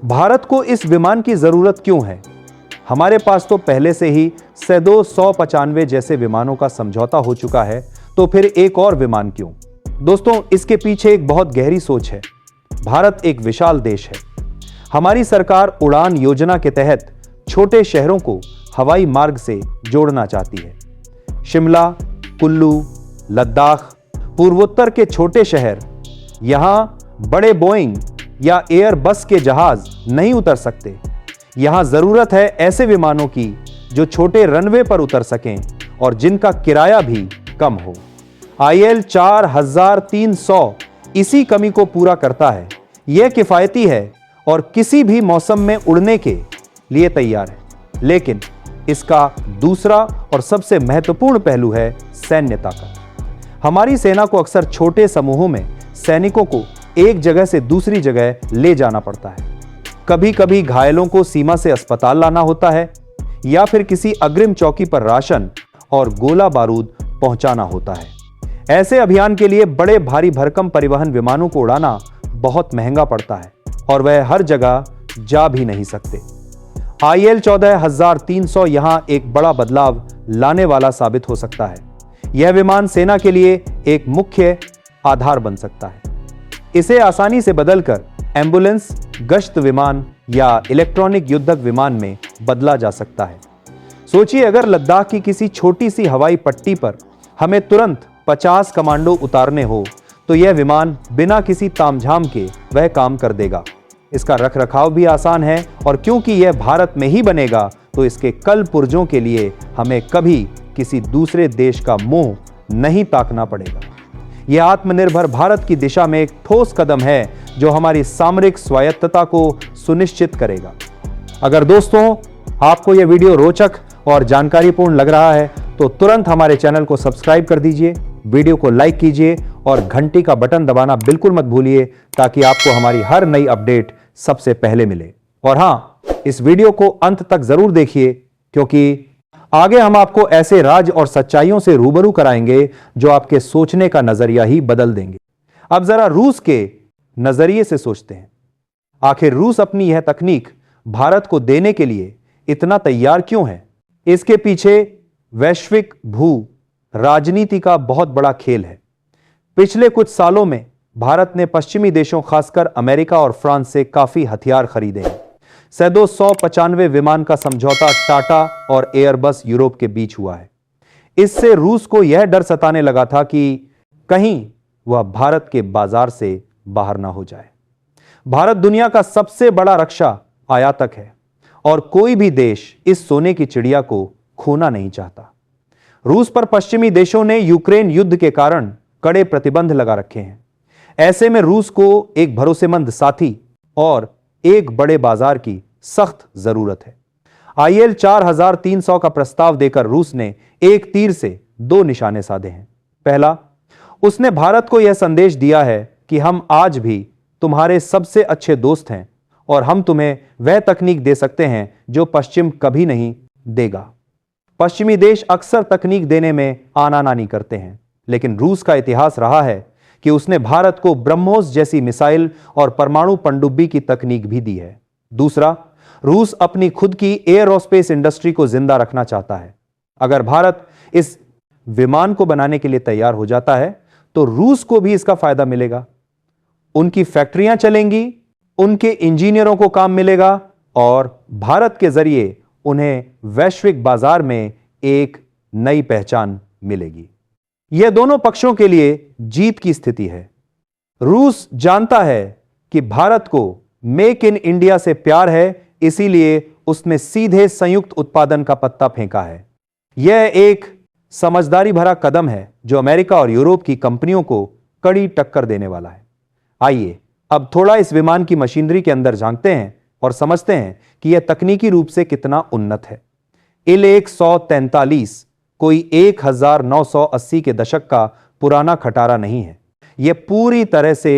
भारत को इस विमान की जरूरत क्यों है? हमारे पास तो पहले से ही सैदो 195 जैसे विमानों का समझौता हो चुका है, तो फिर एक और विमान क्यों? दोस्तों, इसके पीछे एक बहुत गहरी सोच है। भारत एक विशाल देश है। हमारी सरकार उड़ान योजना के तहत छोटे शहरों को हवाई मार्ग से जोड़ना चाहती है। शिमला, कुल्लू, लद्दाख, पूर्वोत्तर के छोटे शहर, यहां बड़े बोइंग या एयर बस के जहाज नहीं उतर सकते। यहां जरूरत है ऐसे विमानों की जो छोटे रनवे पर उतर सकें और जिनका किराया भी कम हो। IL 4300 इसी कमी को पूरा करता है। यह किफायती है और किसी भी मौसम में उड़ने के लिए तैयार है। लेकिन इसका दूसरा और सबसे महत्वपूर्ण पहलू है सैन्य ताकत। हमारी सेना को अक्सर छोटे समूहों में सैनिकों को एक जगह से दूसरी जगह ले जाना पड़ता है। कभी कभी घायलों को सीमा से अस्पताल लाना होता है या फिर किसी अग्रिम चौकी पर राशन और गोला बारूद पहुंचाना होता है। ऐसे अभियान के लिए बड़े भारी भरकम परिवहन विमानों को उड़ाना बहुत महंगा पड़ता है और वह हर जगह जा भी नहीं सकते। IL 14300 यहां एक बड़ा बदलाव लाने वाला साबित हो सकता है। यह विमान सेना के लिए एक मुख्य आधार बन सकता है। इसे आसानी से बदलकर एम्बुलेंस, गश्त विमान या इलेक्ट्रॉनिक युद्धक विमान में बदला जा सकता है। सोचिए, अगर लद्दाख की किसी छोटी सी हवाई पट्टी पर हमें तुरंत 50 कमांडो उतारने हो, तो यह विमान बिना किसी तामझाम के वह काम कर देगा। इसका रखरखाव भी आसान है और क्योंकि यह भारत में ही बनेगा, तो इसके कल पुर्जों के लिए हमें कभी किसी दूसरे देश का मुंह नहीं ताकना पड़ेगा। यह आत्मनिर्भर भारत की दिशा में एक ठोस कदम है जो हमारी सामरिक स्वायत्तता को सुनिश्चित करेगा। अगर दोस्तों आपको यह वीडियो रोचक और जानकारीपूर्ण लग रहा है तो तुरंत हमारे चैनल को सब्सक्राइब कर दीजिए, वीडियो को लाइक कीजिए और घंटी का बटन दबाना बिल्कुल मत भूलिए ताकि आपको हमारी हर नई अपडेट सबसे पहले मिले। और हां, इस वीडियो को अंत तक जरूर देखिए क्योंकि आगे हम आपको ऐसे राज और सच्चाइयों से रूबरू कराएंगे जो आपके सोचने का नजरिया ही बदल देंगे। अब जरा रूस के नजरिए से सोचते हैं। आखिर रूस अपनी यह तकनीक भारत को देने के लिए इतना तैयार क्यों है? इसके पीछे वैश्विक भू राजनीति का बहुत बड़ा खेल है। पिछले कुछ सालों में भारत ने पश्चिमी देशों, खासकर अमेरिका और फ्रांस से काफी हथियार खरीदे हैं। सैदो 195 विमान का समझौता टाटा और एयरबस यूरोप के बीच हुआ है। इससे रूस को यह डर सताने लगा था कि कहीं वह भारत के बाजार से बाहर ना हो जाए। भारत दुनिया का सबसे बड़ा रक्षा आयातक है और कोई भी देश इस सोने की चिड़िया को खोना नहीं चाहता। रूस पर पश्चिमी देशों ने यूक्रेन युद्ध के कारण कड़े प्रतिबंध लगा रखे हैं। ऐसे में रूस को एक भरोसेमंद साथी और एक बड़े बाजार की सख्त जरूरत है। IL 4300 का प्रस्ताव देकर रूस ने एक तीर से दो निशाने साधे हैं। पहला, उसने भारत को यह संदेश दिया है कि हम आज भी तुम्हारे सबसे अच्छे दोस्त हैं और हम तुम्हें वह तकनीक दे सकते हैं जो पश्चिम कभी नहीं देगा। पश्चिमी देश अक्सर तकनीक देने में आनाकानी करते हैं, लेकिन रूस का इतिहास रहा है कि उसने भारत को ब्रह्मोस जैसी मिसाइल और परमाणु पनडुब्बी की तकनीक भी दी है। दूसरा, रूस अपनी खुद की एयरोस्पेस इंडस्ट्री को जिंदा रखना चाहता है। अगर भारत इस विमान को बनाने के लिए तैयार हो जाता है तो रूस को भी इसका फायदा मिलेगा। उनकी फैक्ट्रियां चलेंगी, उनके इंजीनियरों को काम मिलेगा और भारत के जरिए उन्हें वैश्विक बाजार में एक नई पहचान मिलेगी। यह दोनों पक्षों के लिए जीत की स्थिति है। रूस जानता है कि भारत को मेक इन इंडिया से प्यार है, इसीलिए उसने सीधे संयुक्त उत्पादन का पत्ता फेंका है। यह एक समझदारी भरा कदम है जो अमेरिका और यूरोप की कंपनियों को कड़ी टक्कर देने वाला है। आइए अब थोड़ा इस विमान की मशीनरी के अंदर झांकते हैं और समझते हैं कि यह तकनीकी रूप से कितना उन्नत है। IL 143 कोई 1980 के दशक का पुराना खटारा नहीं है। यह पूरी तरह से